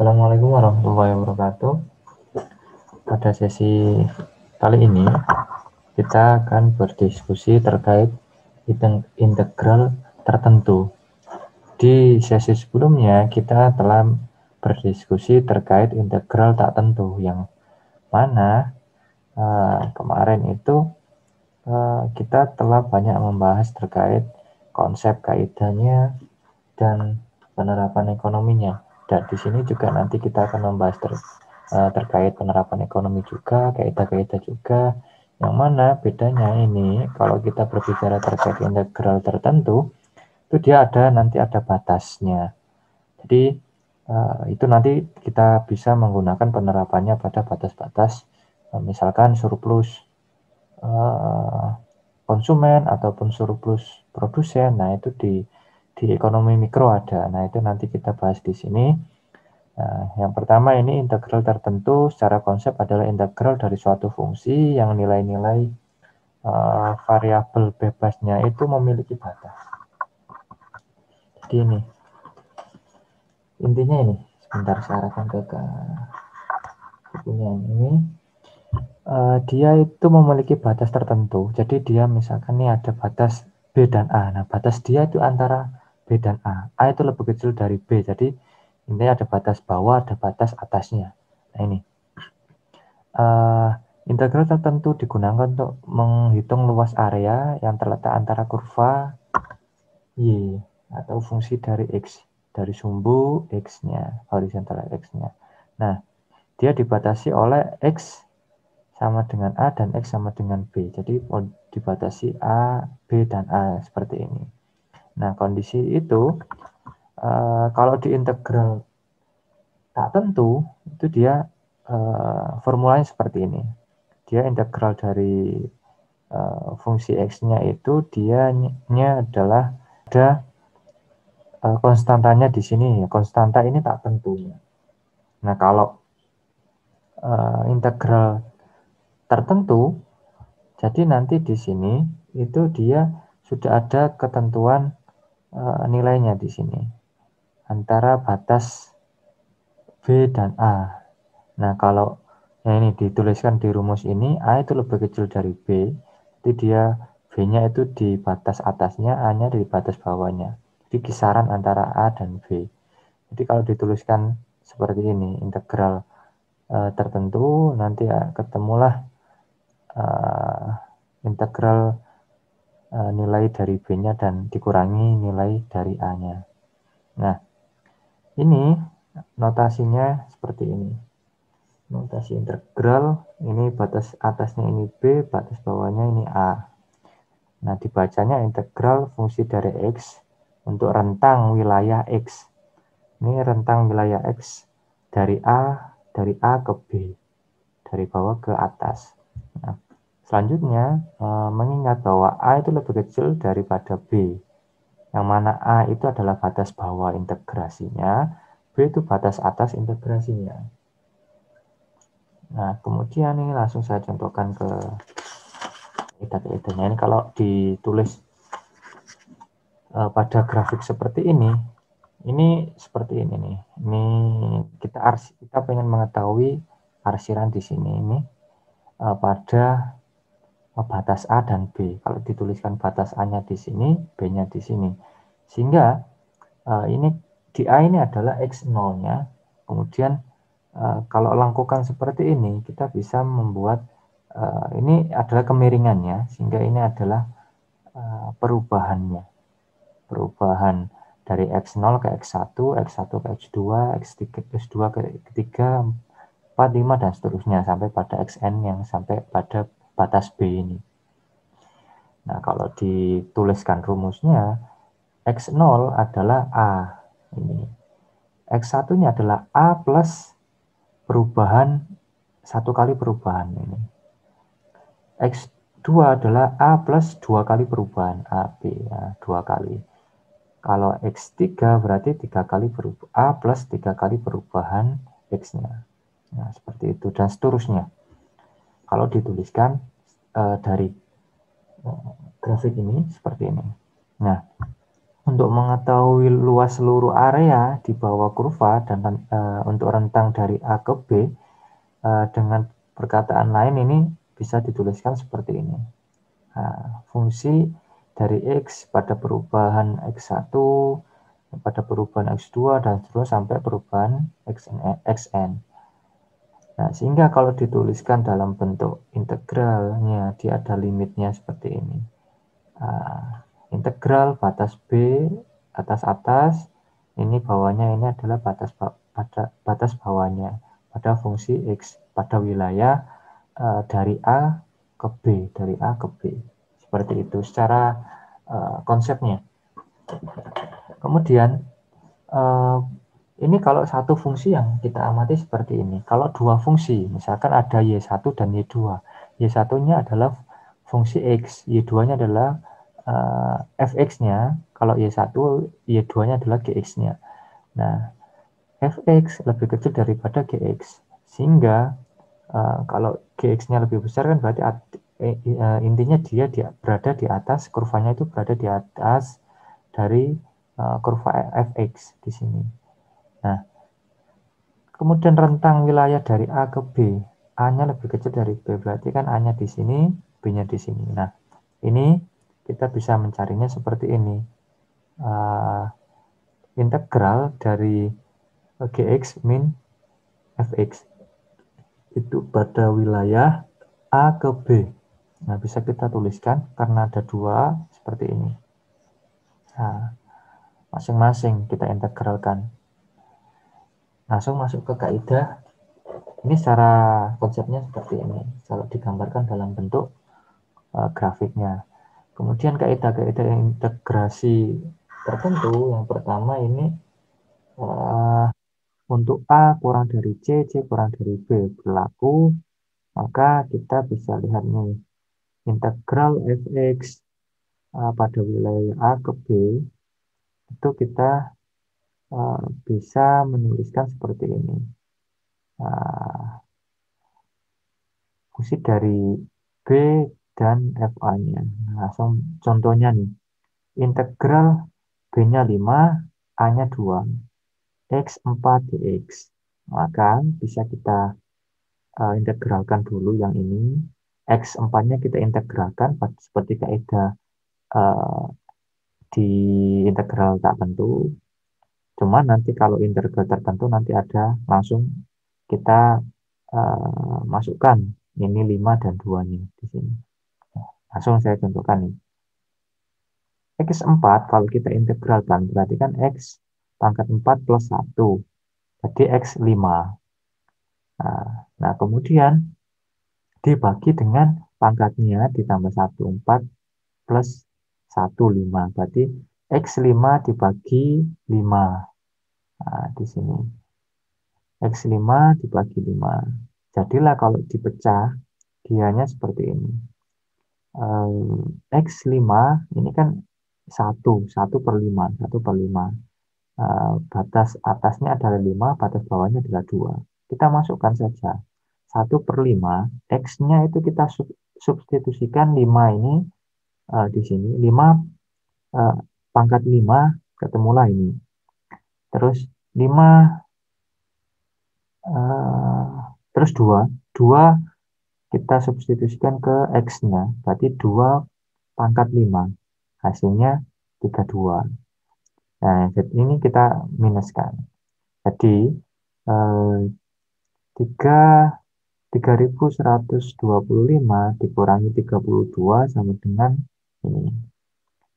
Assalamualaikum warahmatullahi wabarakatuh. Pada sesi kali ini kita akan berdiskusi terkait integral tertentu. Di sesi sebelumnya kita telah berdiskusi terkait integral tak tentu, yang mana kemarin itu kita telah banyak membahas terkait konsep kaidahnya dan penerapan ekonominya. Dan di sini juga nanti kita akan membahas terkait penerapan ekonomi juga, kaidah-kaidah juga, yang mana bedanya ini kalau kita berbicara terkait integral tertentu, itu dia nanti ada batasnya. Jadi itu nanti kita bisa menggunakan penerapannya pada batas-batas, misalkan surplus konsumen ataupun surplus produsen. Nah, itu di ekonomi mikro ada. Nah, itu nanti kita bahas di sini. Nah, yang pertama ini integral tertentu secara konsep adalah integral dari suatu fungsi yang nilai-nilai variabel bebasnya itu memiliki batas. Jadi ini intinya ini. Sebentar saya arahkan ke bukunya ini. Dia itu memiliki batas tertentu. Jadi dia misalkan ini ada batas B dan A. Nah, batas dia itu antara B dan A. A itu lebih kecil dari B. Jadi ini ada batas bawah, ada batas atasnya. Nah, ini. Integral tertentu digunakan untuk menghitung luas area yang terletak antara kurva Y atau fungsi dari X, dari sumbu X-nya, horizontal X-nya. Nah, dia dibatasi oleh X sama dengan A dan X sama dengan B. Jadi dibatasi A, B, dan A seperti ini. Nah, kondisi itu kalau di integral tak tentu, itu dia formulanya seperti ini. Dia integral dari fungsi X-nya itu dia adalah ada konstantanya di sini. Konstanta ini tak tentu. Nah, kalau integral tertentu, jadi nanti di sini itu dia sudah ada ketentuan nilainya di sini antara batas B dan A. Nah, kalau yang ini dituliskan di rumus ini, A itu lebih kecil dari B, jadi dia B-nya itu di batas atasnya, A-nya di batas bawahnya. Jadi kisaran antara A dan B. Jadi kalau dituliskan seperti ini, integral tertentu, nanti ketemulah integral nilai dari B-nya dan dikurangi nilai dari A-nya. Nah, ini notasinya seperti ini. Notasi integral, ini batas atasnya ini B, batas bawahnya ini A. Nah, dibacanya integral fungsi dari X untuk rentang wilayah X. Ini rentang wilayah X dari A ke B, dari bawah ke atas. Nah, selanjutnya, mengingat bahwa A itu lebih kecil daripada B, yang mana A itu adalah batas bawah integrasinya, B itu batas atas integrasinya. Nah, kemudian ini langsung saya contohkan ke kaidah-kaidahnya. Ini kalau ditulis pada grafik seperti ini seperti ini nih. Ini kita pengen mengetahui arsiran di sini ini pada batas A dan B. Kalau dituliskan batas A-nya di sini, B-nya di sini. Sehingga ini di A ini adalah X0-nya. Kemudian kalau lengkukan seperti ini, kita bisa membuat ini adalah kemiringannya, sehingga ini adalah perubahannya. Perubahan dari X0 ke X1, X1 ke X2, X2 ke X3, 4, 5, dan seterusnya, sampai pada Xn yang sampai pada batas B ini. Nah, kalau dituliskan rumusnya, X0 adalah A. Ini. X1-nya adalah A plus perubahan, satu kali perubahan ini. X2 adalah A plus 2 kali perubahan AB, ya, 2 kali. Kalau X3 berarti 3 kali A plus 3 kali perubahan X-nya. Nah, seperti itu, dan seterusnya. Kalau dituliskan dari grafik ini seperti ini. Nah, Untuk mengetahui luas seluruh area di bawah kurva dan untuk rentang dari A ke B, dengan perkataan lain ini bisa dituliskan seperti ini. Nah, fungsi dari X pada perubahan X1, pada perubahan X2, dan seterusnya sampai perubahan Xn. Nah, sehingga kalau dituliskan dalam bentuk integralnya, dia ada limitnya seperti ini. Integral batas B atas, ini bawahnya ini adalah batas bawahnya pada fungsi X pada wilayah dari A ke B, dari A ke B. Seperti itu secara konsepnya. Kemudian ini kalau satu fungsi yang kita amati seperti ini. Kalau dua fungsi, misalkan ada Y1 dan Y2. Y1-nya adalah fungsi X, Y2-nya adalah Fx-nya. Kalau Y1, Y2-nya adalah Gx-nya. Nah, Fx lebih kecil daripada Gx. Sehingga kalau Gx-nya lebih besar kan berarti intinya dia berada di atas, kurvanya itu berada di atas dari kurva Fx di sini. Nah, kemudian rentang wilayah dari A ke B, A-nya lebih kecil dari B, berarti kan A-nya di sini, B-nya di sini. Nah, ini kita bisa mencarinya seperti ini. Integral dari Gx min Fx itu pada wilayah A ke B. Nah, bisa kita tuliskan karena ada dua seperti ini. Nah, masing-masing kita integralkan. Langsung masuk ke kaidah. Ini secara konsepnya seperti ini. Kalau digambarkan dalam bentuk grafiknya. Kemudian kaidah-kaidah integrasi tertentu. Yang pertama ini untuk A kurang dari C, C kurang dari B berlaku. Maka kita bisa lihat nih. Integral fx pada wilayah A ke B itu kita bisa menuliskan seperti ini. Fungsi dari B dan FA-nya. Nah, langsung contohnya nih. Integral B-nya 5, A-nya 2. X4 dx. Maka bisa kita integralkan dulu yang ini. X4-nya kita integralkan seperti kaidah di integral tak tentu. Cuma nanti kalau integral tertentu nanti ada langsung kita masukkan ini 5 dan 2-nya di sini. Langsung saya contohkan nih. X4 kalau kita integralkan berarti kan X pangkat 4 plus 1. Jadi X5. Nah, kemudian dibagi dengan pangkatnya ditambah 1, 4 plus 1, 5. Berarti X5 dibagi 5. Nah, di sini. X5 dibagi 5. Jadilah kalau dipecah, dianya seperti ini. X5 ini kan 1 per 5, 1 per 5. Batas atasnya adalah 5, batas bawahnya adalah 2. Kita masukkan saja. 1 per 5, X-nya itu kita substitusikan 5 ini di sini. 5 pangkat 5, ketemulah ini. Terus 5, terus 2. 2 kita substitusikan ke X-nya. Berarti 2 pangkat 5. Hasilnya 32. Nah, ini kita minuskan. Jadi, 3125 dikurangi 32 sama dengan ini.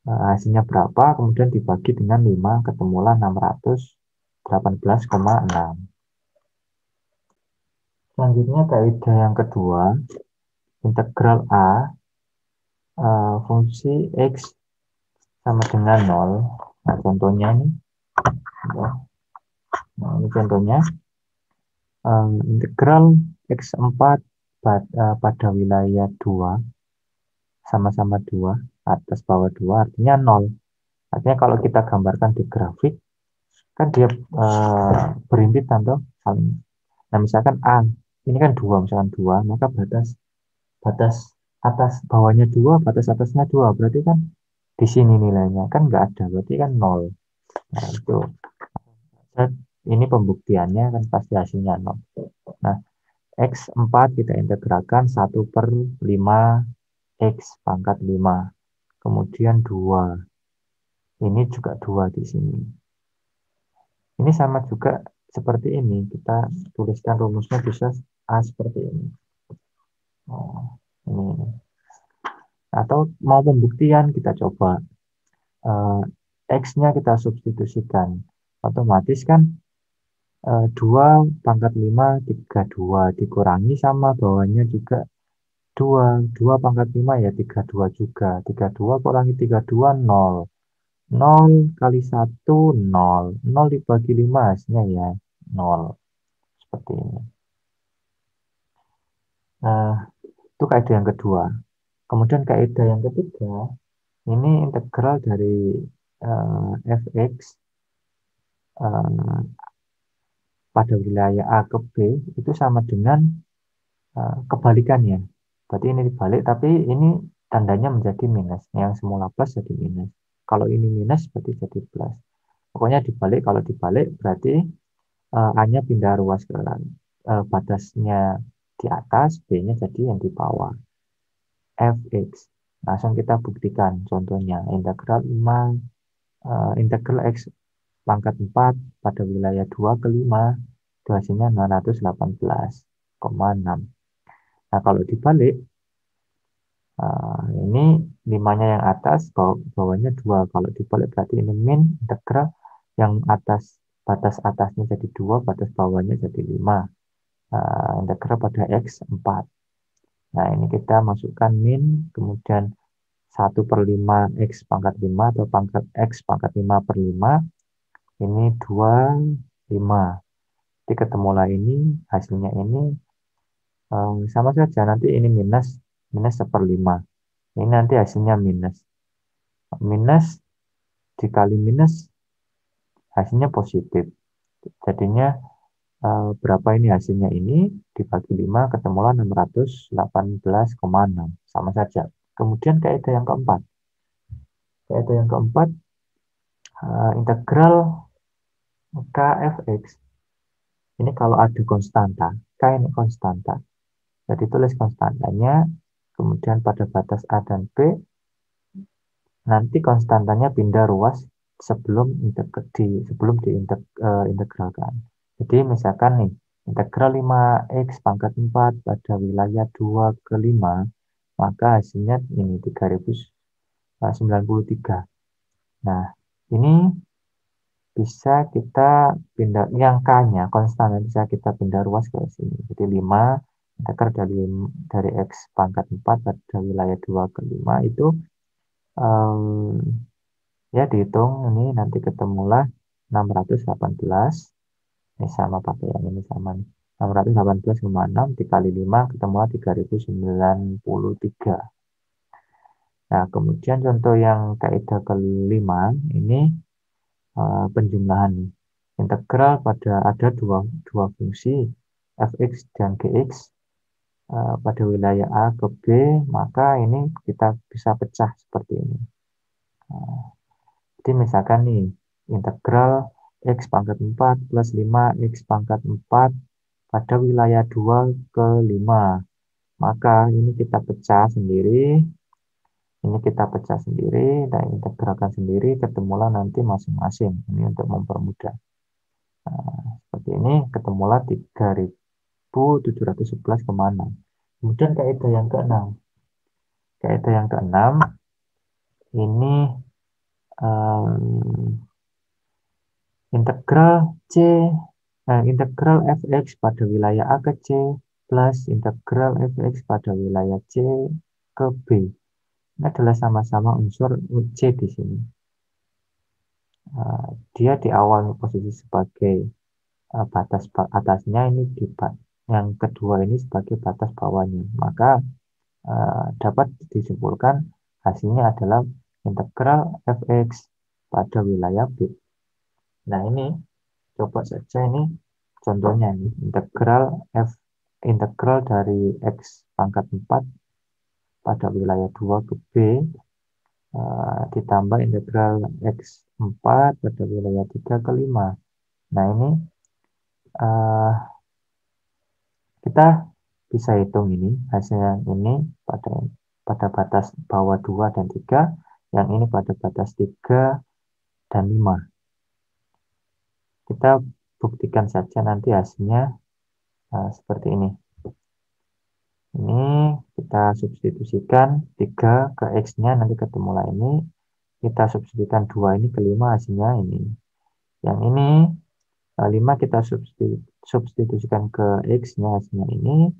Hasilnya berapa? Kemudian dibagi dengan 5, ketemulah 618,6. Selanjutnya kaidah yang kedua, integral A fungsi X sama dengan 0. Nah, contohnya ini. Nah, ini contohnya. Integral X4 pada wilayah 2 sama-sama 2 atas bawah 2 artinya 0. Artinya kalau kita gambarkan di grafik kan dia berhimpitan toh saling. Nah, misalkan A ini kan 2, misalkan 2, maka batas batas atas bawahnya 2, batas atasnya 2, berarti kan di sini nilainya kan nggak ada, berarti kan 0. Nah, itu ini pembuktiannya kan pasti hasilnya 0. Nah, X4 kita integralkan 1/5 X pangkat 5. Kemudian 2. Ini juga 2 di sini. Ini sama juga seperti ini. Kita tuliskan rumusnya bisa A seperti ini. Oh, ini. Atau mau pembuktian kita coba. X-nya kita substitusikan. Otomatis kan 2 pangkat 5 32 dikurangi sama bawahnya juga 2. 2 pangkat 5 ya 32 juga. 32 kurangi 32 0. 0 kali 1 0. 0 dibagi 5 hasilnya ya 0. Seperti ini. Nah, itu kaidah yang kedua. Kemudian kaidah yang ketiga, ini integral dari fx uh, pada wilayah A ke B itu sama dengan kebalikannya. Berarti ini dibalik, tapi ini tandanya menjadi minus. Yang semula plus jadi minus. Kalau ini minus berarti jadi plus. Pokoknya dibalik, kalau dibalik berarti A-nya pindah ruas ke batasnya di atas, B-nya jadi yang di bawah. Fx. Langsung kita buktikan contohnya. Integral X pangkat 4 pada wilayah 2 ke 5 itu hasilnya 618,6. Nah, kalau dibalik, ini 5-nya yang atas, bawahnya 2. Kalau dibalik berarti ini min integral yang atas, batas atasnya jadi 2, batas bawahnya jadi 5. Integral pada X 4. Nah, ini kita masukkan min, kemudian 1/5 X pangkat 5 atau pangkat X pangkat 5/5. Ini 25. Jadi ketemulah ini, hasilnya ini sama saja. Nanti ini minus, minus 1/5. Ini nanti hasilnya minus. Minus dikali minus, hasilnya positif. Jadinya berapa ini hasilnya ini? Dibagi 5, ketemulah 618,6. Sama saja. Kemudian kaidah yang keempat. Kaidah yang keempat, integral kfx. Ini kalau ada konstanta, k ini konstanta. Jadi tulis konstantanya, kemudian pada batas A dan B, nanti konstantanya pindah ruas sebelum diintegralkan. Jadi misalkan nih, integral 5x pangkat 4 pada wilayah 2 ke 5, maka hasilnya ini 3093. Nah, ini bisa kita pindah, yang K-nya konstan bisa kita pindah ruas ke sini. Jadi 5 integral dari X pangkat 4 pada wilayah 2 ke 5 itu ya dihitung ini nanti ketemulah 618. Ini sama pakai yang ini sama nih. 618,6 dikali 5 ketemulah 3093. Nah, kemudian contoh yang kaidah kelima ini penjumlahan nih. Integral pada ada dua fungsi fx dan gx pada wilayah A ke B, maka ini kita bisa pecah seperti ini. Jadi misalkan nih, integral x pangkat 4 plus 5 x pangkat 4 pada wilayah 2 ke 5. Maka ini kita pecah sendiri, ini kita pecah sendiri, dan integralkan sendiri, ketemulah nanti masing-masing. Ini untuk mempermudah. Seperti ini, ketemulah 3711,6. Kemudian kaidah yang keenam. Kaidah yang keenam, ini integral integral fx pada wilayah A ke C plus integral fx pada wilayah C ke B. Ini adalah sama-sama unsur C di sini. Dia di awal posisi sebagai batas atasnya, ini di yang kedua ini sebagai batas bawahnya. Maka dapat disimpulkan hasilnya adalah integral fx pada wilayah B. Nah, ini coba saja ini contohnya ini integral dari x pangkat 4 pada wilayah 2 ke B ditambah integral X4 pada wilayah 3 ke 5. Nah, ini kita bisa hitung ini hasilnya ini pada batas bawah 2 dan 3, yang ini pada batas 3 dan 5. Kita buktikan saja nanti hasilnya seperti ini. Ini kita substitusikan 3 ke X-nya, nanti ketemulah ini. Kita substitusikan 2 ini ke 5, hasilnya ini. Yang ini 5 kita substitusikan ke X-nya, hasilnya ini.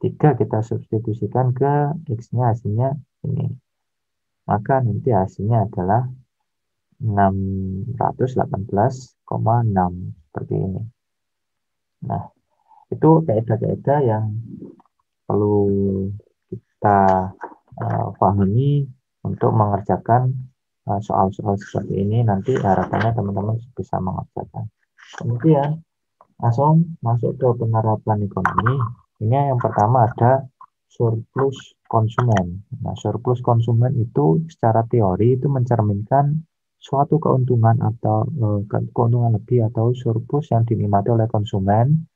3 kita substitusikan ke X-nya, hasilnya ini. Maka nanti hasilnya adalah 618,6 seperti ini. Nah, itu kaidah-kaidah yang perlu kita pahami untuk mengerjakan soal-soal seperti ini. Nanti harapannya teman-teman bisa mengerjakan. Kemudian langsung masuk ke penerapan ekonomi. Ini yang pertama ada surplus konsumen. Nah, surplus konsumen itu secara teori itu mencerminkan suatu keuntungan atau keuntungan lebih atau surplus yang dinikmati oleh konsumen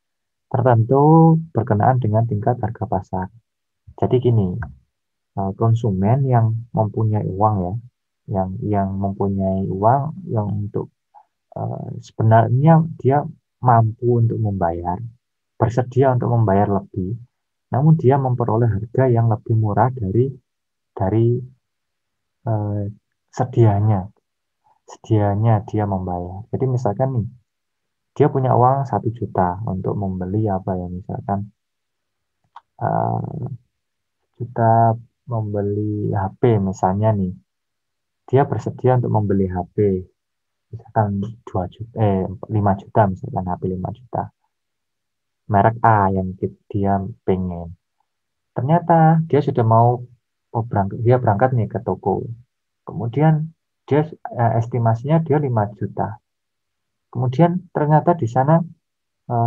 tertentu berkenaan dengan tingkat harga pasar. Jadi gini, konsumen yang mempunyai uang ya, yang mempunyai uang yang untuk sebenarnya dia mampu untuk membayar, bersedia untuk membayar lebih, namun dia memperoleh harga yang lebih murah dari eh, sedianya dia membayar. Jadi misalkan nih, dia punya uang 1 juta untuk membeli apa ya, misalkan eh, juta membeli HP misalnya nih, dia bersedia untuk membeli HP misalkan 2 juta 5 juta, misalkan HP 5 juta merek A yang dia pengen. Ternyata dia sudah mau berangkat, dia berangkat nih ke toko. Kemudian dia estimasinya dia 5 juta. Kemudian ternyata di sana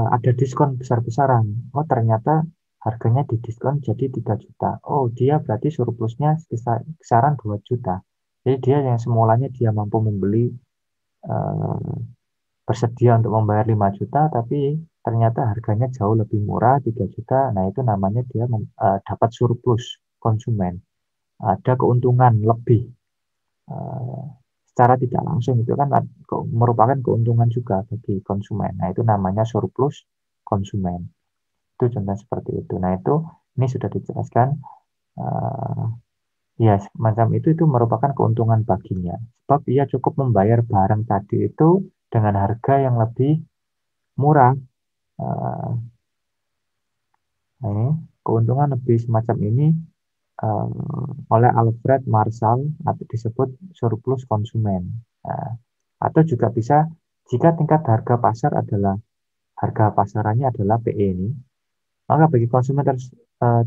ada diskon besar-besaran. Oh, ternyata harganya didiskon jadi 3 juta. Oh, dia berarti surplusnya kisaran 2 juta. Jadi dia yang semulanya dia mampu membeli eh, bersedia untuk membayar 5 juta, tapi ternyata harganya jauh lebih murah 3 juta. Nah, itu namanya dia dapat surplus konsumen. Ada keuntungan lebih. Eh, Secara tidak langsung itu kan merupakan keuntungan juga bagi konsumen. Nah, itu namanya surplus konsumen. Itu contoh seperti itu. Nah, ini sudah dijelaskan. eh, Ya, semacam itu merupakan keuntungan baginya. Sebab ia cukup membayar barang tadi itu dengan harga yang lebih murah. Eh, Nah, ini keuntungan lebih semacam ini oleh Alfred Marshall atau disebut surplus konsumen. Nah, atau juga bisa jika tingkat harga pasar adalah harga pasarannya adalah PE ini, maka bagi konsumen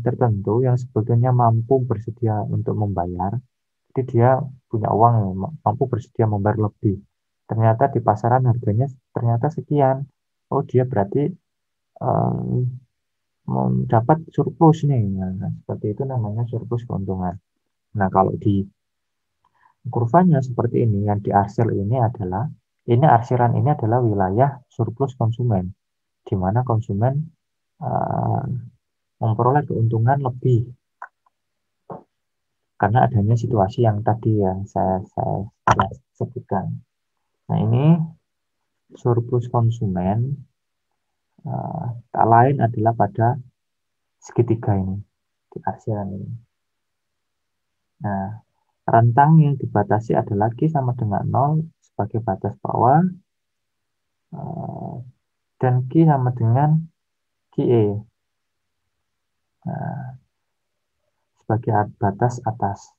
tertentu yang sebetulnya mampu bersedia untuk membayar, jadi dia punya uang yang mampu bersedia membayar lebih. Ternyata di pasaran harganya ternyata sekian. Oh, dia berarti eh, mendapat surplus nih. Nah, seperti itu namanya surplus keuntungan. Nah, kalau di kurvanya seperti ini, yang diarsir ini arsiran ini adalah wilayah surplus konsumen, di mana konsumen uh, memperoleh keuntungan lebih karena adanya situasi yang tadi yang saya sebutkan. Nah, ini surplus konsumen tak lain adalah pada segitiga ini, di arsiran ini. Nah, rentang yang dibatasi adalah Q sama dengan 0 sebagai batas bawah, dan Q sama dengan QE sebagai batas atas.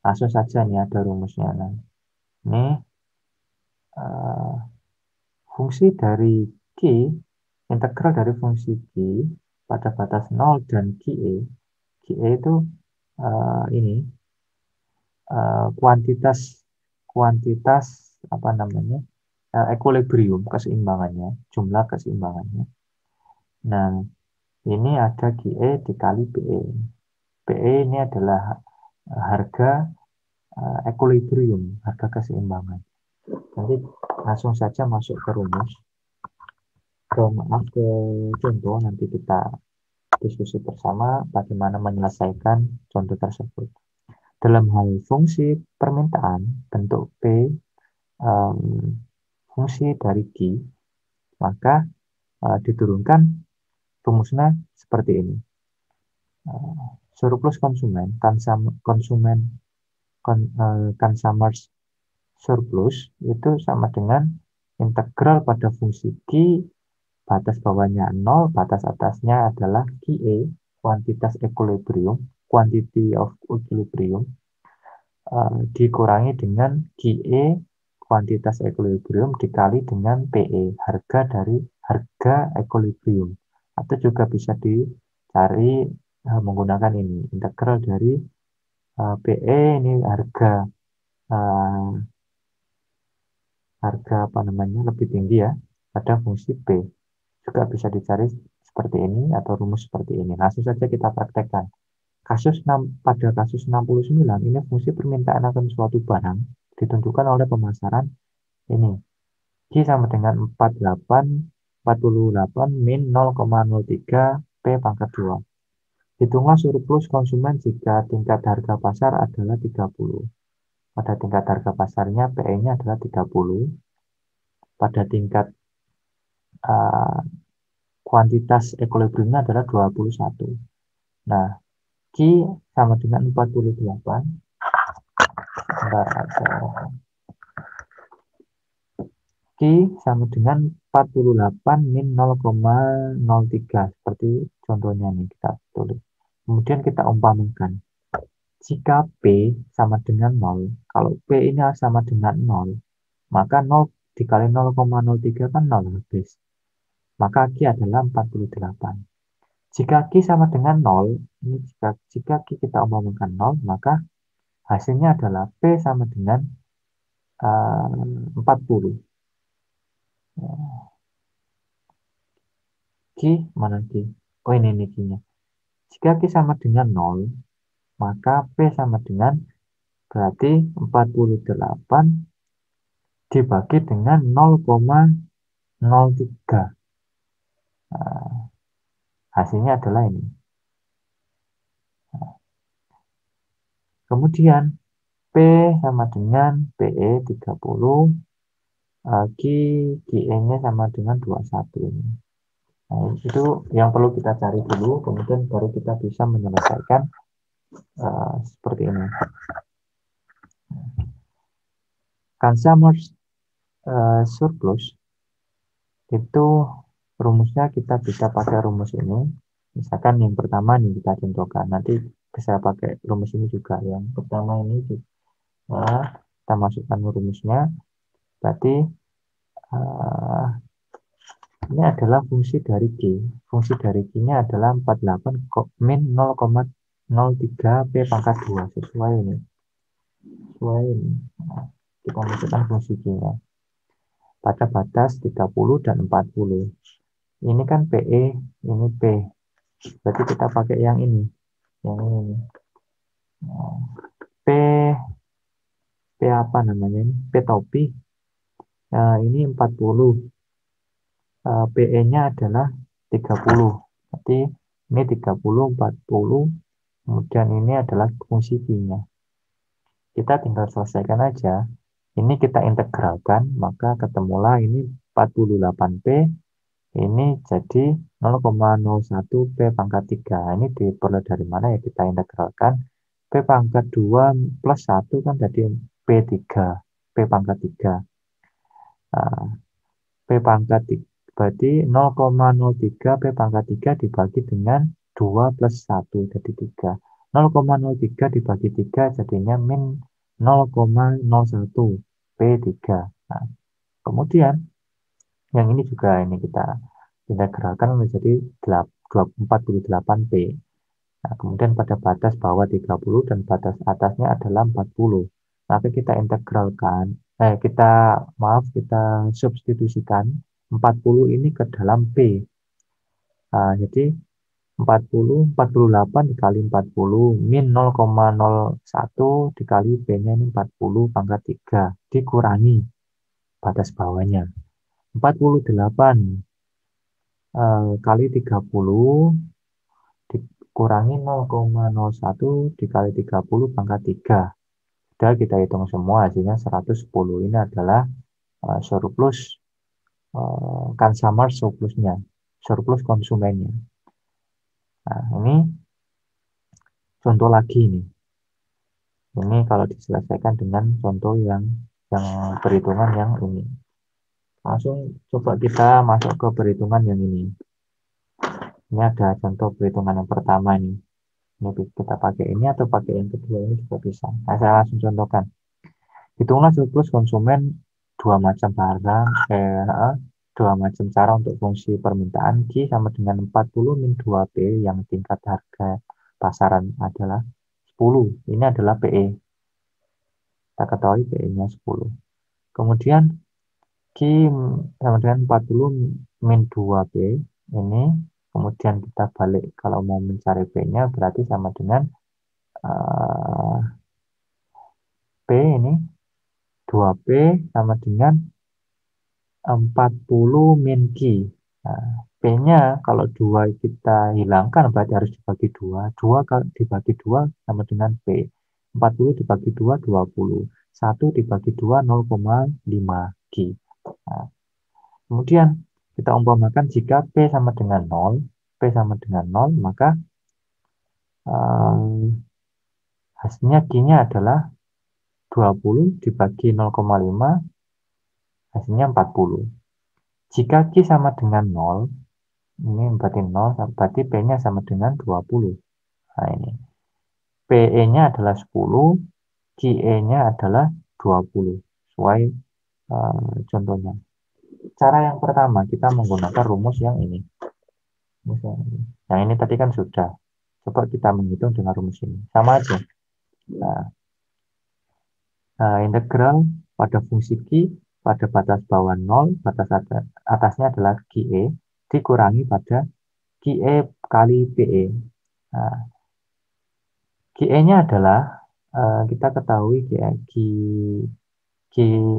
Langsung saja nih ada rumusnya. Nah, ini uh, fungsi dari Q, integral dari fungsi Q pada batas 0 dan QE. QE itu ini kuantitas kuantitas apa namanya, equilibrium, keseimbangannya, jumlah keseimbangannya. Nah, ini ada QE dikali PE. PE ini adalah harga equilibrium, harga keseimbangan. Nanti langsung saja masuk ke rumus, ke contoh, nanti kita diskusi bersama bagaimana menyelesaikan contoh tersebut. Dalam hal fungsi permintaan, bentuk P fungsi dari Q, maka diturunkan rumusnya seperti ini. Surplus konsumen, consumers surplus itu sama dengan integral pada fungsi Q, batas bawahnya 0, batas atasnya adalah QE, kuantitas equilibrium, quantity of equilibrium, dikurangi dengan QE, kuantitas equilibrium, dikali dengan PE, harga equilibrium. Atau juga bisa dicari menggunakan ini, integral dari PE, ini harga apa namanya lebih tinggi ya pada fungsi P. Juga bisa dicari seperti ini atau rumus seperti ini. Langsung saja kita praktekkan. Pada kasus 69 ini fungsi permintaan akan suatu barang ditentukan oleh pemasaran ini. Q sama dengan 48 min 0,03 P pangkat 2. Hitunglah surplus konsumen jika tingkat harga pasar adalah 30. Pada tingkat harga pasarnya PE-nya adalah 30. Pada tingkat kuantitas equilibriumnya adalah 21. Nah, Q sama dengan 48. Q sama dengan 48 min 0,03 seperti contohnya nih kita tulis. Kemudian kita umpamakan. Jika P sama dengan 0, kalau P ini sama dengan 0, maka 0 dikali 0,03 kan 0 habis. Maka Q adalah 48. Jika Q sama dengan 0, ini jika Q kita umpamakan 0, maka hasilnya adalah P sama dengan 40. Q mana Q? Oh ini Q-nya. Jika Q sama dengan 0, maka P sama dengan berarti 48 dibagi dengan 0,03. Hasilnya adalah ini. Kemudian P sama dengan PE 30, QE-nya sama dengan 21 ini. Nah, itu yang perlu kita cari dulu, kemudian baru kita bisa menyelesaikan seperti ini. Consumers surplus itu rumusnya kita bisa pakai rumus ini. Misalkan yang pertama nih kita contohkan, nanti bisa pakai rumus ini juga. Yang pertama ini kita masukkan rumusnya, berarti ini adalah fungsi dari Q. Fungsi dari Q-nya adalah 48 min 0,03 P pangkat 2. Sesuai ini. Nah, kita masukkan fungsi Q-nya. Pada batas 30 dan 40. Ini kan PE, ini P. Berarti kita pakai yang ini. Yang ini. Nah, P apa namanya ini? P topi. Nah, ini 40. PE-nya adalah 30. Berarti ini 30, 40. Kemudian ini adalah fungsi Q-nya. Kita tinggal selesaikan aja. Ini kita integralkan, maka ketemulah ini 48P. Ini jadi 0,01 P pangkat 3. Ini diperoleh dari mana ya, kita integralkan. P pangkat 2 plus 1 kan jadi P3. P pangkat 3. P pangkat 3. Berarti 0,03 P pangkat 3 dibagi dengan 2 plus 1 jadi 3. 0,03 dibagi 3 jadinya min 0,01 P3. Nah, kemudian yang ini juga ini kita integralkan menjadi 48P. Nah, kemudian pada batas bawah 30 dan batas atasnya adalah 40. Maka kita integralkan, kita substitusikan 40 ini ke dalam P. Nah, jadi 48 dikali 40 min 0,01 dikali B-nya ini 40 pangkat 3 dikurangi batas bawahnya 48 kali 30 dikurangi 0,01 dikali 30 pangkat 3. Sudah kita hitung semua hasilnya 110. Ini adalah surplus consumer surplusnya, surplus konsumennya. Nah, ini contoh lagi nih. Ini kalau diselesaikan dengan contoh yang perhitungan yang ini. Langsung coba kita masuk ke perhitungan yang ini. Ini ada contoh perhitungan yang pertama ini. Ini kita pakai ini atau pakai yang kedua ini juga bisa. Nah, saya langsung contohkan. Hitunglah surplus konsumen dua macam barang, dua macam cara untuk fungsi permintaan Q sama dengan 40 min 2P yang tingkat harga pasaran adalah 10. Ini adalah PE. Kita ketahui PE-nya 10. Kemudian Q sama dengan 40 min 2P ini. Kemudian kita balik kalau mau mencari P-nya berarti sama dengan P ini 2P sama dengan 40 min Q. Nah, P-nya kalau 2 kita hilangkan berarti harus dibagi 2. 2 kalau dibagi 2 sama dengan P. 40 dibagi 2, 20. 1 dibagi 2, 0,5 Q. Nah, kemudian kita umpamakan jika P sama dengan 0, P sama dengan 0, maka hasilnya Q-nya adalah 20 dibagi 0,5, hasilnya 40. Jika Q sama dengan 0, ini berarti 0, berarti P-nya sama dengan 20. Nah, ini. PE-nya adalah 10, QE-nya adalah 20. Sesuai contohnya. Cara yang pertama, kita menggunakan rumus yang ini. Yang ini tadi kan sudah. Coba kita menghitung dengan rumus ini. Sama aja. Integral pada fungsi Q pada batas bawah 0, batas atasnya adalah QE, dikurangi pada QE kali PE. Nah, QE-nya adalah kita ketahui Q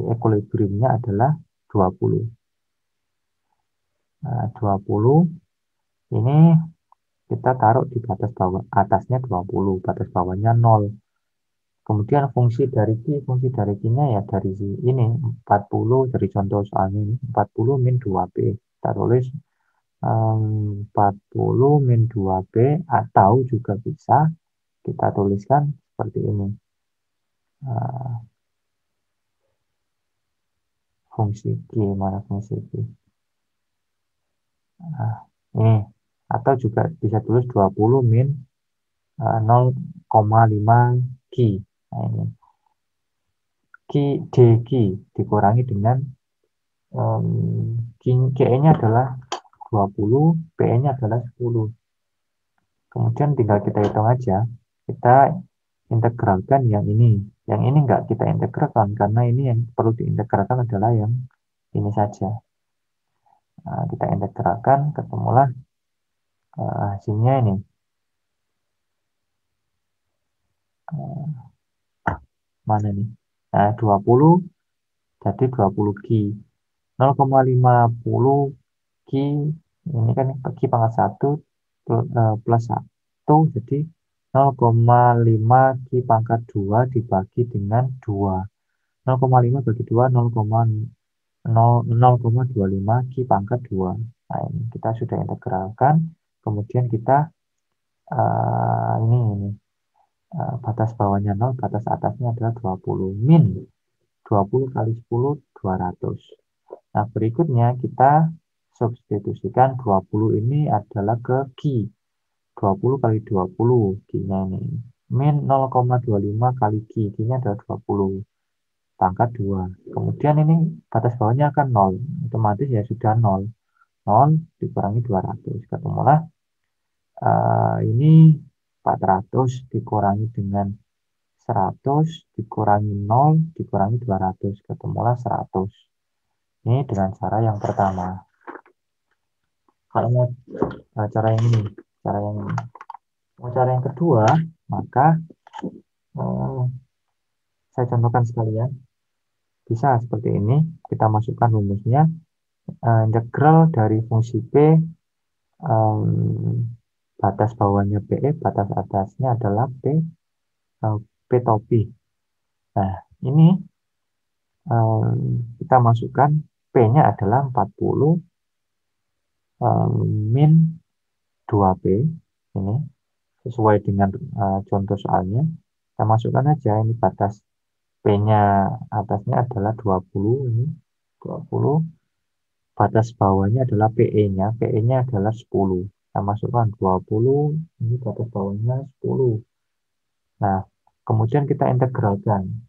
equilibriumnya adalah 20. Nah, 20 ini kita taruh di batas bawah, atasnya 20, batas bawahnya 0. Kemudian fungsi dari Q-nya ya dari ini 40, dari contoh soalnya ini 40 min 2B. Kita tulis 40 min 2B atau juga bisa kita tuliskan seperti ini. Fungsi Q, mana fungsi Q? Nah, ini. Atau juga bisa tulis 20 min 0,5 Q. Nah, ini. DQ dikurangi dengan QE-nya adalah 20, PE-nya adalah 10. Kemudian tinggal kita hitung aja. Kita integralkan yang ini. Yang ini enggak kita integralkan karena ini yang perlu diintegralkan adalah yang ini saja. Nah, kita integralkan, ketemulah hasilnya ini. Mana nih? Nah, 20 jadi 20 Q. 0,50 Q ini kan Q pangkat 1 plus 1 jadi 0,5 Q pangkat 2 dibagi dengan 2. 0,5 bagi 2 0,25 Q pangkat 2. Nah, ini kita sudah integralkan. Kemudian kita ini batas bawahnya 0, batas atasnya adalah 20 min 20 kali 10 200. Nah, berikutnya kita substitusikan 20 ini adalah ke Q. 20 kali 20 Q-nya ini min 0,25 kali Q. Q-nya adalah 20 pangkat 2. Kemudian ini batas bawahnya akan 0. Otomatis ya sudah 0. 0 dikurangi 200. Ketemulah ini 400 dikurangi dengan 100 dikurangi 0 dikurangi 200. Ketemulah 100. Ini dengan cara yang pertama. Kalau mau cara yang ini, Cara yang ini. Cara yang kedua, maka eh, saya contohkan sekalian. Bisa seperti ini. Kita masukkan rumusnya. Integral dari fungsi P, batas bawahnya PE, batas atasnya adalah P topi. Nah, ini kita masukkan P-nya adalah 40 min 2P. Ini sesuai dengan contoh soalnya. Kita masukkan aja ini batas P-nya atasnya adalah 20, ini 20. Batas bawahnya adalah PE-nya. PE-nya adalah 10. Kita masukkan 20, ini batas bawahnya 10. Nah, kemudian kita integralkan.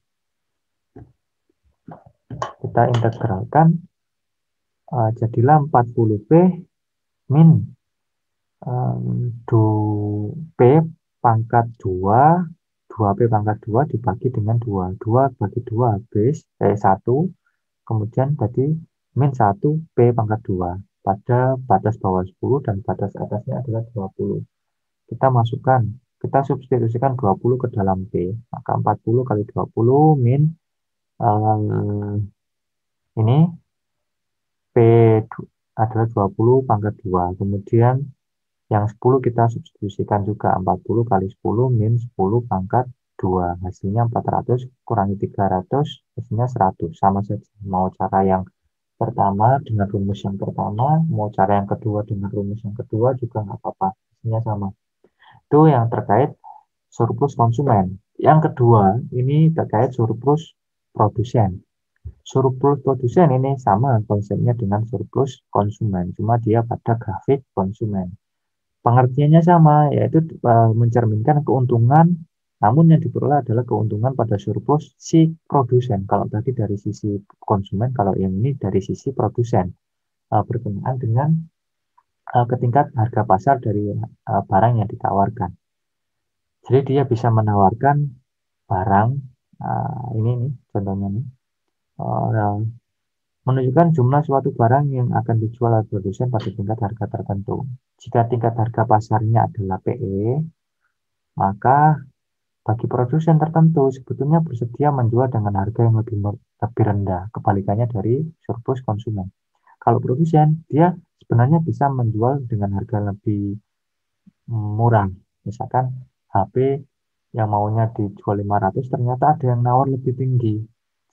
Kita integralkan, jadilah 40P min P pangkat 2, 2P pangkat 2 dibagi dengan 2. 2 bagi 2 habis, 1. Kemudian tadi min 1 P pangkat 2. Pada batas bawah 10 dan batas atasnya adalah 20. Kita masukkan, kita substitusikan 20 ke dalam P. Maka 40 kali 20 min ini P adalah 20 pangkat 2. Kemudian yang 10 kita substitusikan juga. 40 kali 10 min 10 pangkat 2. Hasilnya 400 kurangi 300, hasilnya 100. Sama saja. Mau cara yang pertama dengan rumus yang pertama, mau cara yang kedua dengan rumus yang kedua juga nggak apa-apa. Hasilnya sama. Itu yang terkait surplus konsumen. Yang kedua, ini terkait surplus produsen. Surplus produsen ini sama konsepnya dengan surplus konsumen, cuma dia pada grafik konsumen. Pengertiannya sama, yaitu mencerminkan keuntungan, namun yang diperoleh adalah keuntungan pada surplus si produsen. Kalau tadi dari sisi konsumen, kalau yang ini dari sisi produsen. Berkenaan dengan ketingkat harga pasar dari barang yang ditawarkan. Jadi dia bisa menawarkan barang, ini nih contohnya nih, menunjukkan jumlah suatu barang yang akan dijual oleh produsen pada tingkat harga tertentu. Jika tingkat harga pasarnya adalah PE, maka bagi produsen tertentu sebetulnya bersedia menjual dengan harga yang lebih rendah, kebalikannya dari surplus konsumen. Kalau produsen, dia sebenarnya bisa menjual dengan harga lebih murah. Misalkan HP yang maunya dijual 500, ternyata ada yang nawar lebih tinggi,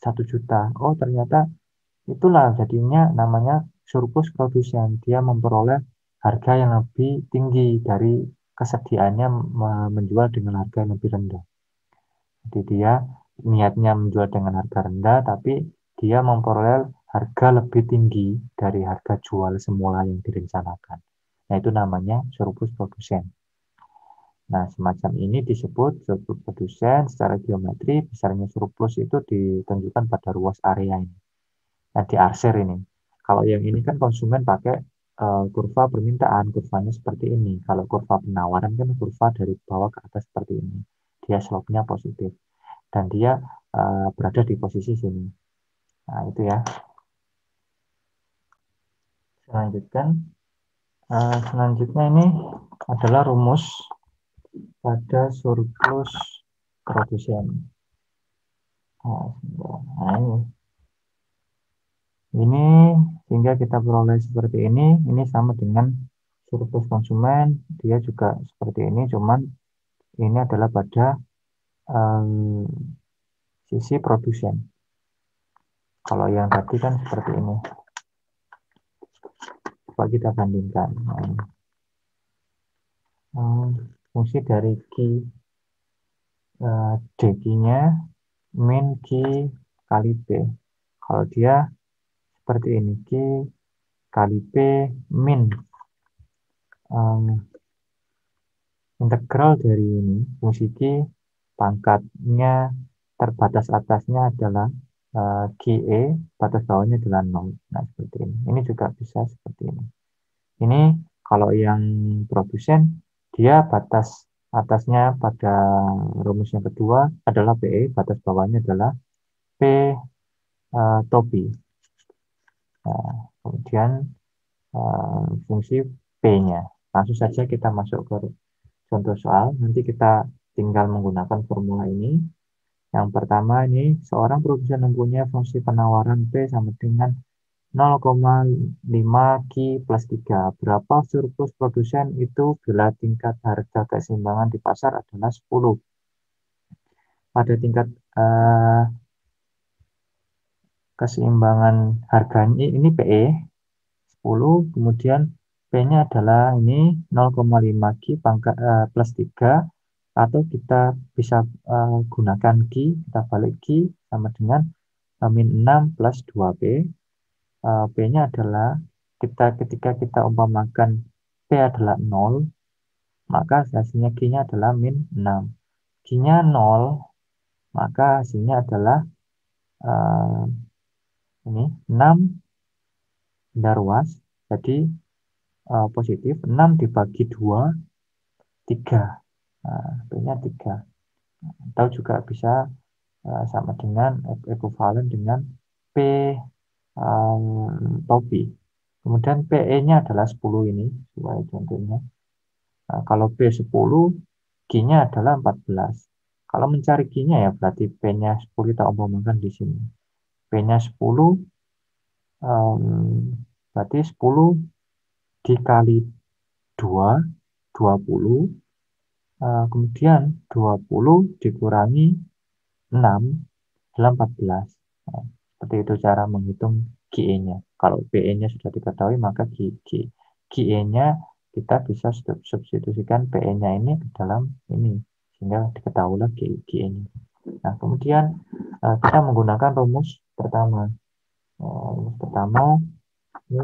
1 juta. Oh, ternyata itulah jadinya namanya surplus produsen. Dia memperoleh harga yang lebih tinggi dari kesediaannya menjual dengan harga yang lebih rendah. Jadi dia niatnya menjual dengan harga rendah, tapi dia memperoleh harga lebih tinggi dari harga jual semula yang direncanakan. Nah, itu namanya surplus produsen. Nah, semacam ini disebut surplus produsen. Secara geometri, besarnya surplus itu ditunjukkan pada ruas area ini. Nah, diarsir ini. Kalau yang ini kan konsumen pakai kurva permintaan, kurvanya seperti ini. Kalau kurva penawaran kan kurva dari bawah ke atas seperti ini. Dia slope-nya positif. Dan dia berada di posisi sini. Nah, itu ya. Selanjutnya ini adalah rumus pada surplus produsen. Nah, ini sehingga kita peroleh seperti ini sama dengan surplus konsumen, dia juga seperti ini, cuman ini adalah pada sisi produsen. Kalau yang tadi kan seperti ini. Coba kita bandingkan. Fungsi dari Q DQ-nya min Q kali P. Kalau dia seperti ini, Q kali P min integral dari ini, fungsi Q pangkatnya terbatas atasnya adalah QE, batas bawahnya adalah 0. Nah, seperti ini. Ini juga bisa seperti ini. Ini kalau yang produsen, dia batas atasnya pada rumus yang kedua adalah PE, batas bawahnya adalah P topi. Nah, kemudian fungsi P-nya. Langsung saja kita masuk ke contoh soal. Nanti kita tinggal menggunakan formula ini. Yang pertama ini, seorang produsen mempunyai fungsi penawaran P sama dengan 0,5 Ki plus 3. Berapa surplus produsen itu bila tingkat harga keseimbangan di pasar adalah 10. Pada tingkat keseimbangan harganya ini PE 10, kemudian P-nya adalah ini 0,5 Ki plus 3, atau kita bisa gunakan Ki, kita balik Ki sama dengan min 6 plus 2P. P-nya adalah ketika kita umpamakan P adalah 0, maka hasilnya Q-nya adalah min 6. Q-nya 0, maka hasilnya adalah ini 6 benda ruas, jadi positif. 6 dibagi 2, 3. P-nya 3. Atau juga bisa sama dengan ekuivalen dengan P topi. Kemudian PE-nya adalah 10 ini, sebagai contohnya. Nah, kalau P10, Q-nya adalah 14. Kalau mencari Q-nya ya berarti P-nya 10 kita umpamakan di sini. P-nya 10, berarti 10 dikali 2, 20. Kemudian 20 dikurangi 6 adalah 14. Nah, seperti itu cara menghitung QE-nya. Kalau PE-nya sudah diketahui, maka QE-nya kita bisa substitusikan PE-nya ini ke dalam ini, sehingga diketahuilah QE-nya. Nah, kemudian kita menggunakan rumus pertama. Rumus pertama, ini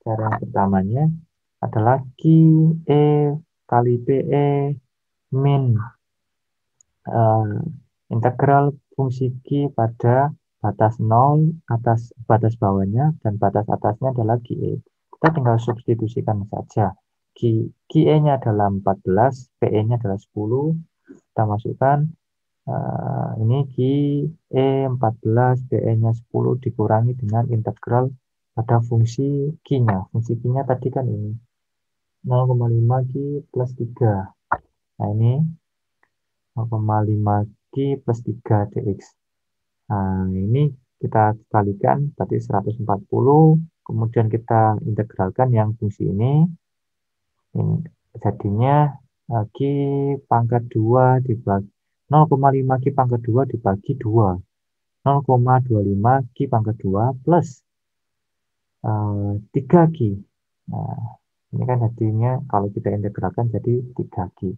cara yang pertamanya adalah QE kali PE min integral fungsi Q pada batas 0 atas batas bawahnya dan batas atasnya adalah QE. Kita tinggal substitusikan saja. QE-nya adalah 14, PE-nya adalah 10. Kita masukkan ini QE 14, PE-nya 10 dikurangi dengan integral pada fungsi Q-nya. Fungsi Q-nya tadi kan ini 0,5 Q plus 3. Nah, ini 0,5 Q plus 3 dx. Nah, ini kita kalikan, berarti 140. Kemudian kita integralkan yang fungsi ini. Jadinya Q pangkat 2 dibagi 0,5 Q pangkat 2 dibagi 2. 0,25 Q pangkat 2 plus 3 Q. Nah, ini kan jadinya kalau kita integralkan jadi 3 Q.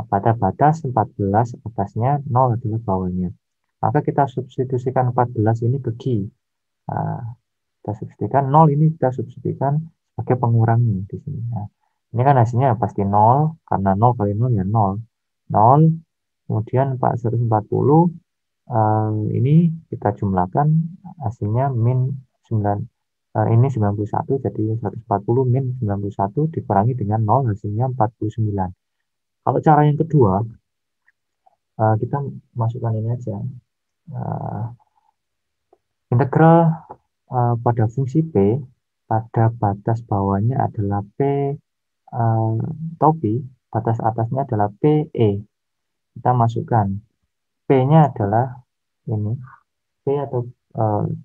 Pada batas 14 atasnya, 0 adalah bawahnya. Maka kita substitusikan 14 ini ke Q. Kita substitusikan 0 ini kita substitusikan sebagai pengurangnya di sini. Nah, ini kan hasilnya pasti 0, karena 0 kali 0 ya 0. 0, kemudian 140, ini kita jumlahkan, hasilnya min 9, ini 91, jadi 140 min 91 dikurangi dengan 0, hasilnya 49. Kalau cara yang kedua, kita masukkan ini aja. Integral pada fungsi P, pada batas bawahnya adalah P topi, batas atasnya adalah PE. Kita masukkan. P-nya adalah ini. P atau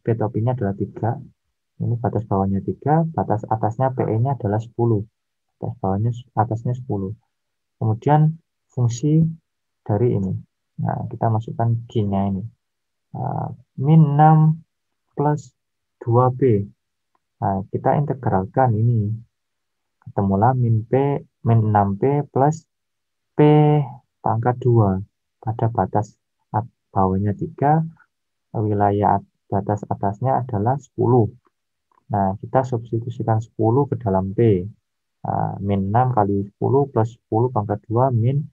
P topinya adalah 3. Ini batas bawahnya 3, batas atasnya PE-nya adalah 10. Batas bawahnya atasnya 10. Kemudian fungsi dari ini. Nah, kita masukkan Q-nya ini. Min 6 plus 2B. Nah, kita integralkan ini. Ketemulah min 6P plus P pangkat 2. Pada batas bawahnya 3, wilayah batas atasnya adalah 10. Nah, kita substitusikan 10 ke dalam P. Min 6 kali 10 plus 10 pangkat 2 min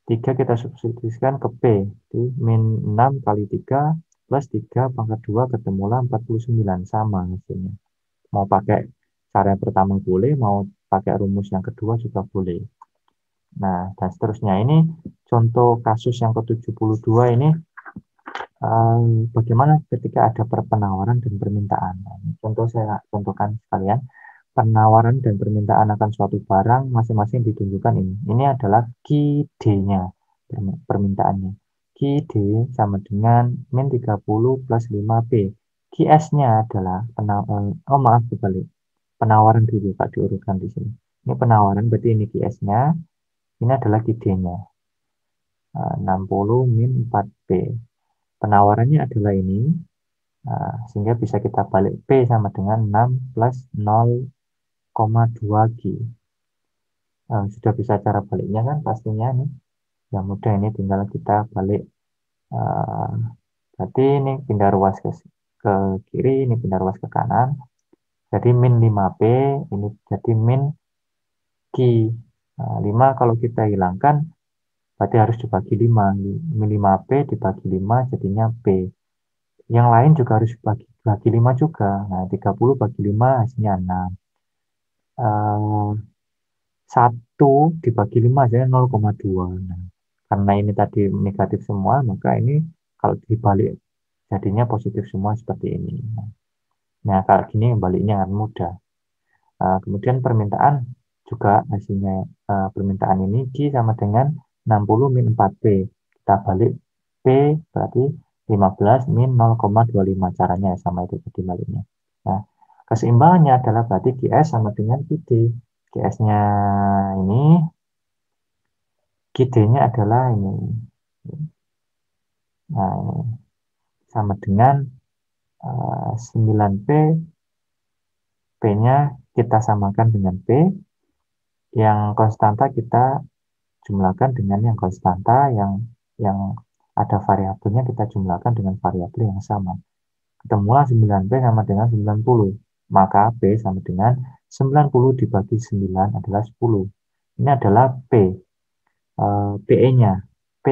3 kita substitusikan ke P. Jadi min 6 kali 3 plus 3 pangkat 2 ketemulah 49. Sama hasilnya. Mau pakai cara yang pertama boleh, mau pakai rumus yang kedua juga boleh. Nah, dan seterusnya ini contoh kasus yang ke-72 ini bagaimana ketika ada penawaran dan permintaan. Nah, contoh saya contohkan sekalian. penawaran dan permintaan akan suatu barang masing-masing ditunjukkan ini. Ini adalah QD-nya, permintaannya. QD sama dengan min 30 plus 5P. QS-nya adalah kebalik. Penawaran dulu Pak diurutkan di sini. Ini penawaran berarti ini QS-nya, ini adalah QD-nya. 60 min 4P. Penawarannya adalah ini, sehingga bisa kita balik P sama dengan 6 plus 0,2 G. Sudah bisa cara baliknya kan pastinya nih. Yang mudah ini tinggal kita balik. Berarti ini pindah ruas ke kiri, ini pindah ruas ke kanan. Jadi min 5P, ini jadi min Q. 5 kalau kita hilangkan, berarti harus dibagi 5. Min 5P dibagi 5 jadinya P. Yang lain juga harus bagi 5 juga. Nah, 30 bagi 5 hasilnya 6. 1 dibagi 5 hasilnya 0,2. Nah, karena ini tadi negatif semua, maka ini kalau dibalik jadinya positif semua seperti ini. Nah, kalau gini baliknya akan mudah. Kemudian permintaan juga hasilnya permintaan ini Q sama dengan 60 min 4P. Kita balik P berarti 15 min 0,25. Caranya sama itu tadi baliknya. Nah, keseimbangannya adalah berarti QS sama dengan QD. QS-nya ini, QD-nya adalah ini. Nah, ini sama dengan 9P, P-nya kita samakan dengan P, yang konstanta kita jumlahkan dengan yang konstanta, yang ada variabelnya kita jumlahkan dengan variabel yang sama. Ketemulah 9P sama dengan 90. Maka P sama dengan 90 dibagi 9 adalah 10. Ini adalah P. PE-nya. P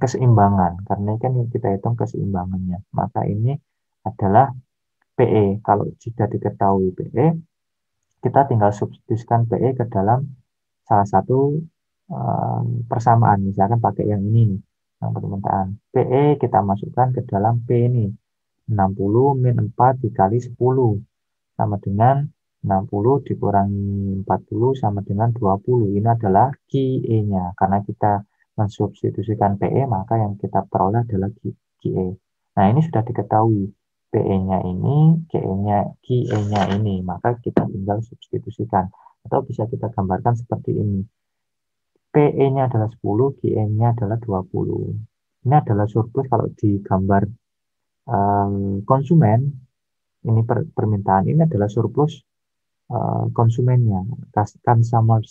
keseimbangan. Karena kan kita hitung keseimbangannya. Maka ini adalah PE. Kalau sudah diketahui PE, kita tinggal substitusikan PE ke dalam salah satu persamaan. Misalkan pakai yang ini nih, yang permintaan. PE kita masukkan ke dalam P ini. 60 min 4 dikali 10 sama dengan 60 dikurangi 40 sama dengan 20. Ini adalah QE-nya. Karena kita mensubstitusikan PE, maka yang kita peroleh adalah QE. Nah, ini sudah diketahui. PE-nya ini, QE-nya ini. Maka kita tinggal substitusikan. Atau bisa kita gambarkan seperti ini. PE-nya adalah 10, QE-nya adalah 20. Ini adalah surplus kalau digambar konsumen. Ini permintaan ini adalah surplus konsumennya, consumer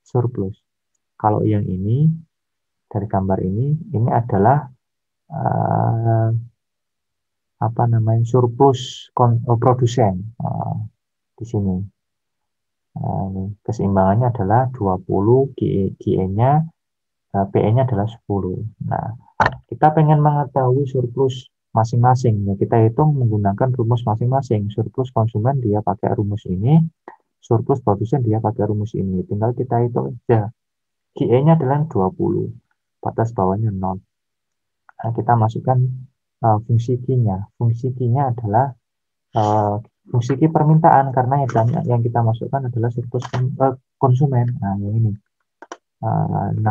surplus. Kalau yang ini dari gambar ini adalah apa namanya surplus produsen di sini. Keseimbangannya adalah 20, GE-nya, PE-nya adalah 10. Nah, kita pengen mengetahui surplus masing-masing. Ya, kita hitung menggunakan rumus masing-masing. Surplus konsumen dia pakai rumus ini, surplus produsen dia pakai rumus ini. Tinggal kita hitung aja. QE-nya adalah 20, batas bawahnya 0. Nah, kita masukkan fungsi Q-nya. Fungsi Q-nya adalah fungsi Q permintaan, karena yang kita masukkan adalah surplus konsumen. Nah, yang ini. 60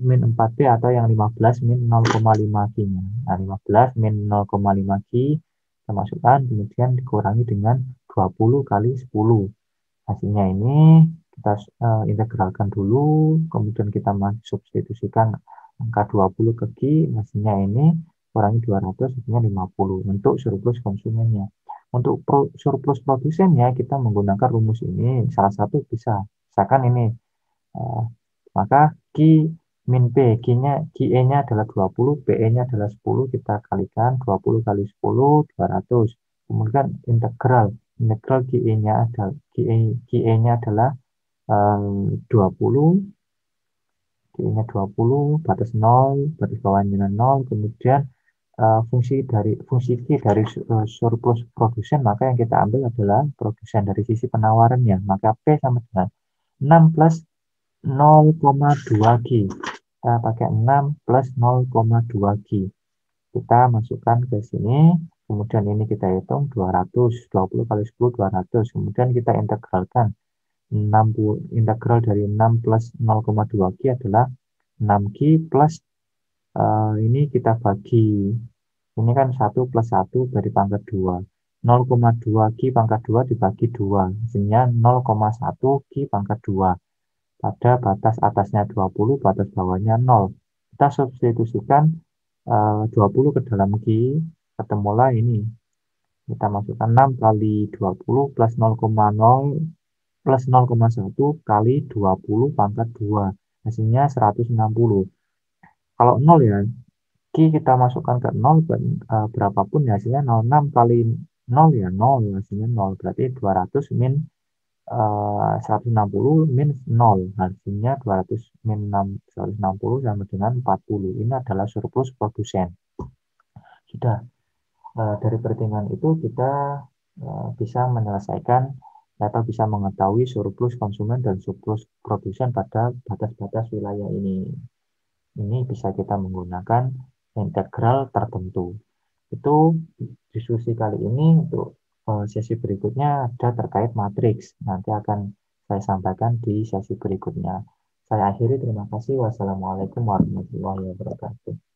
min 4P atau yang 15 min 0,5 Q-nya. Nah, 15 min 0,5 Q kita masukkan, kemudian dikurangi dengan 20 kali 10. Hasilnya ini kita integralkan dulu, kemudian kita substitusikan angka 20 ke Q, hasilnya ini kurangi 200, hasilnya 50 untuk surplus konsumennya. Untuk surplus produsennya kita menggunakan rumus ini, salah satu bisa, misalkan ini, maka Q min P, QE-nya adalah 20, PE-nya adalah 10, kita kalikan 20 kali 10, 200. Kemudian integral QE-nya adalah 20, QE-nya 20, batas 0, batas bawahnya 0, kemudian fungsi Q dari surplus produsen, maka yang kita ambil adalah produsen dari sisi penawarannya. Maka P sama dengan 6 plus 0,2 Q. Kita pakai 6 plus 0,2 Q. Kita masukkan ke sini. Kemudian ini kita hitung 200, 20 kali 10, 200. Kemudian kita integralkan. 60, integral dari 6 plus 0,2 Q adalah 6 Q plus ini kita bagi. Ini kan 1 plus 1 dari pangkat 2. 0,2 Q pangkat 2 dibagi 2. Hasilnya 0,1 Q pangkat 2. Pada batas atasnya 20, batas bawahnya 0. Kita substitusikan 20 ke dalam Q, ketemulah ini. Kita masukkan 6 kali 20 plus 0,0 plus 0,1 kali 20 pangkat 2. Hasilnya 160. Kalau 0 ya, kita masukkan ke 0, berapapun ya, hasilnya 06 kali 0 ya 0, hasilnya 0. Berarti 200 min 160 min 0, hasilnya 200 min 160 sama dengan 40. Ini adalah surplus produsen. Sudah. Dari perhitungan itu kita bisa menyelesaikan atau bisa mengetahui surplus konsumen dan surplus produsen pada batas-batas wilayah ini. Ini bisa kita menggunakan integral tertentu. Itu diskusi kali ini. Untuk sesi berikutnya ada terkait matriks. Nanti akan saya sampaikan di sesi berikutnya. Saya akhiri, terima kasih. Wassalamualaikum warahmatullahi wabarakatuh.